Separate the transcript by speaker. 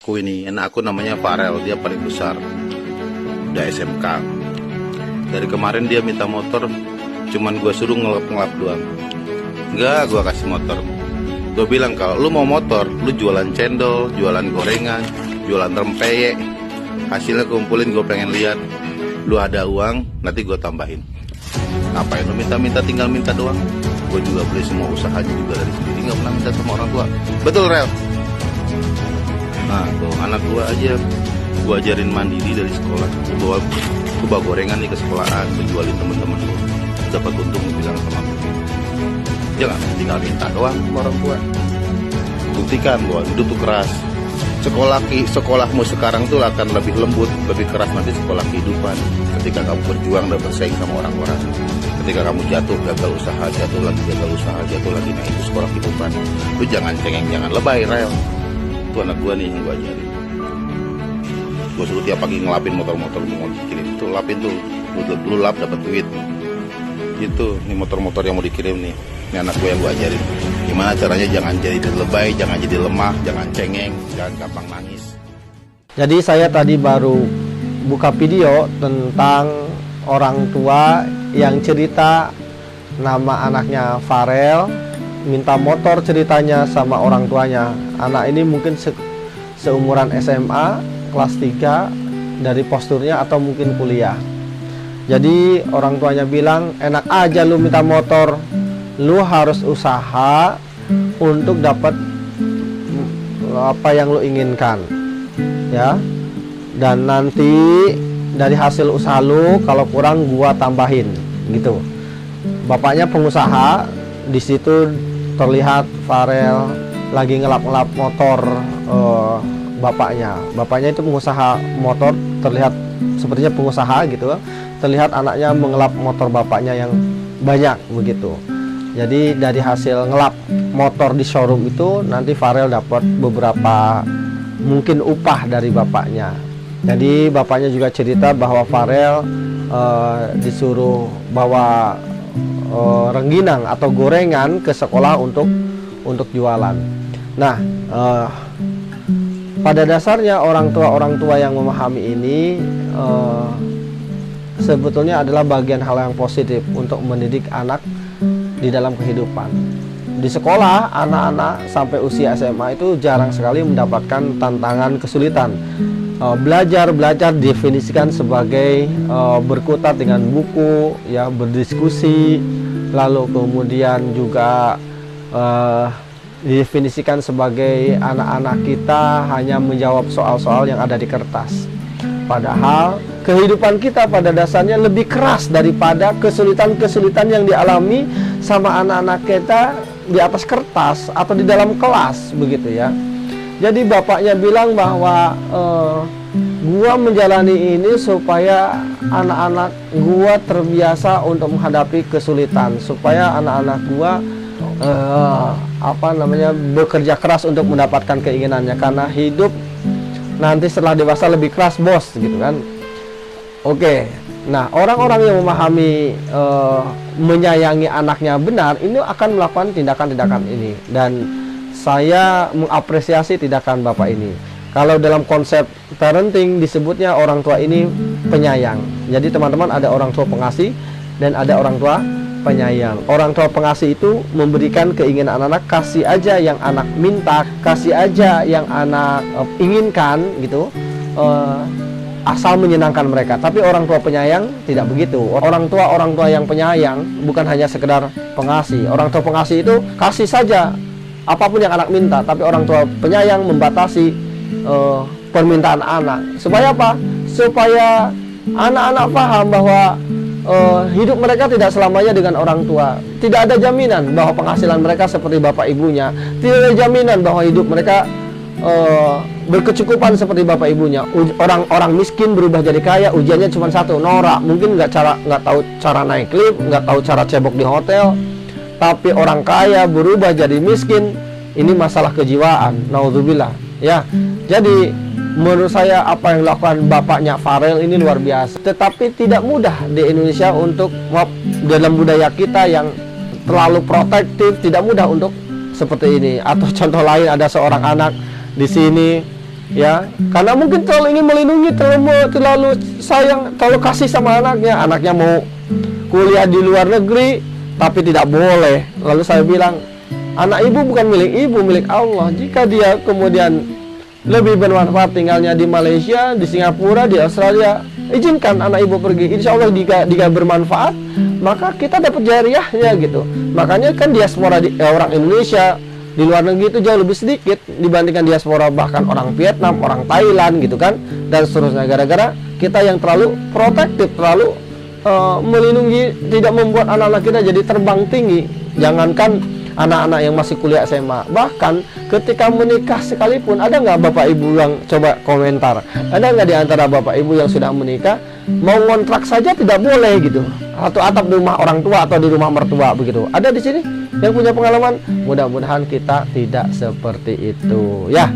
Speaker 1: Aku ini, anak aku namanya Farel, dia paling besar, udah SMK. Dari kemarin dia minta motor, cuman gue suruh ngelap-ngelap doang. Enggak, gue kasih motor. Gue bilang kalau lu mau motor, lu jualan cendol, jualan gorengan, jualan rempeyek. Hasilnya kumpulin, gue pengen lihat. Lu ada uang, nanti gue tambahin. Ngapain lu minta-minta, tinggal minta doang? Gue juga beli semua usahanya juga dari sendiri, nggak pernah minta sama orang tua. Betul, Rel? Nah tuh anak gue aja, gue ajarin mandiri dari sekolah. Gue bawa gorengan nih ke sekolahan, gue jualin temen-temen gue. Dapat untung, gue bilang sama gue, jangan tinggal minta doang sama orang tua. Buktikan bahwa hidup tuh keras. Sekolahmu sekarang tuh akan lebih lembut, lebih keras nanti sekolah kehidupan. Ketika kamu berjuang dan bersaing sama orang-orang, ketika kamu jatuh, gagal usaha, jatuh lagi, nah itu sekolah kehidupan. Lu jangan cengeng, jangan lebay, Rel. Itu anak gua nih yang gua ajarin. Gua suruh tiap pagi ngelapin motor-motor mau dikirim. Tuh lapin tuh, lu lap dapat duit. Gitu, nih motor-motor yang mau dikirim nih. Ini anak gua yang gua ajarin. Gimana caranya jangan jadi lebay, jangan jadi lemah, jangan cengeng, jangan gampang nangis.
Speaker 2: Jadi saya tadi baru buka video tentang orang tua yang cerita nama anaknya Farel, minta motor ceritanya sama orang tuanya. Anak ini mungkin seumuran SMA, kelas 3, dari posturnya atau mungkin kuliah. Jadi orang tuanya bilang, enak aja lu minta motor, lu harus usaha untuk dapat apa yang lu inginkan, ya. Dan nanti dari hasil usaha lu, kalau kurang gua tambahin, gitu. Bapaknya pengusaha, di situ terlihat Farel lagi ngelap-ngelap motor bapaknya. Bapaknya itu pengusaha motor, terlihat sepertinya pengusaha gitu. Terlihat anaknya mengelap motor bapaknya yang banyak begitu. Jadi dari hasil ngelap motor di showroom itu nanti Farel dapat beberapa mungkin upah dari bapaknya. Jadi bapaknya juga cerita bahwa Farel disuruh bawa rengginang atau gorengan ke sekolah untuk jualan. Nah, pada dasarnya orang tua yang memahami ini sebetulnya adalah bagian hal yang positif untuk mendidik anak di dalam kehidupan. Di sekolah, anak-anak sampai usia SMA itu jarang sekali mendapatkan tantangan kesulitan. Belajar definisikan sebagai berkutat dengan buku, ya, berdiskusi, lalu kemudian juga didefinisikan sebagai anak-anak kita hanya menjawab soal-soal yang ada di kertas. Padahal kehidupan kita pada dasarnya lebih keras daripada kesulitan-kesulitan yang dialami sama anak-anak kita di atas kertas atau di dalam kelas, begitu ya. Jadi bapaknya bilang bahwa gua menjalani ini supaya anak-anak gua terbiasa untuk menghadapi kesulitan, supaya anak-anak gua bekerja keras untuk mendapatkan keinginannya, karena hidup nanti setelah dewasa lebih keras, bos, gitu kan. Oke. Nah, orang-orang yang memahami menyayangi anaknya benar, ini akan melakukan tindakan-tindakan ini. Dan saya mengapresiasi tindakan bapak ini. Kalau dalam konsep parenting disebutnya orang tua ini penyayang. Jadi teman-teman, ada orang tua pengasih dan ada orang tua penyayang. Orang tua pengasih itu memberikan keinginan anak, kasih aja yang anak minta, kasih aja yang anak inginkan, gitu, asal menyenangkan mereka. Tapi orang tua penyayang tidak begitu. Orang tua yang penyayang bukan hanya sekedar pengasih. Orang tua pengasih itu kasih saja apapun yang anak minta, tapi orang tua penyayang membatasi permintaan anak. Supaya apa? Supaya anak-anak paham bahwa hidup mereka tidak selamanya dengan orang tua. Tidak ada jaminan bahwa penghasilan mereka seperti bapak ibunya. Tidak ada jaminan bahwa hidup mereka berkecukupan seperti bapak ibunya. Orang miskin berubah jadi kaya, ujiannya cuma satu, norak. Mungkin nggak tahu cara naik lift, nggak tahu cara cebok di hotel. Tapi orang kaya berubah jadi miskin, ini masalah kejiwaan. Naudzubillah. Ya, jadi menurut saya apa yang dilakukan bapaknya Farel ini luar biasa. Tetapi tidak mudah di Indonesia untuk, dalam budaya kita yang terlalu protektif, tidak mudah untuk seperti ini. Atau contoh lain, ada seorang anak di sini ya, karena mungkin terlalu ingin melindungi, terlalu sayang, terlalu kasih sama anaknya mau kuliah di luar negeri tapi tidak boleh. Lalu saya bilang, anak ibu bukan milik ibu, milik Allah. Jika dia kemudian lebih bermanfaat tinggalnya di Malaysia, di Singapura, di Australia, izinkan anak ibu pergi. Insya Allah jika bermanfaat, maka kita dapat jariahnya gitu. Makanya kan diaspora orang Indonesia di luar negeri itu jauh lebih sedikit dibandingkan diaspora bahkan orang Vietnam, orang Thailand gitu kan, dan seterusnya. Gara-gara kita yang terlalu protektif, terlalu melindungi, tidak membuat anak-anak kita jadi terbang tinggi. Jangankan anak-anak yang masih kuliah SMA, bahkan ketika menikah sekalipun, ada nggak bapak ibu yang coba komentar? Ada nggak di antara bapak ibu yang sudah menikah mau ngontrak saja tidak boleh gitu, atau atap di rumah orang tua atau di rumah mertua begitu? Ada di sini yang punya pengalaman? Mudah-mudahan kita tidak seperti itu ya.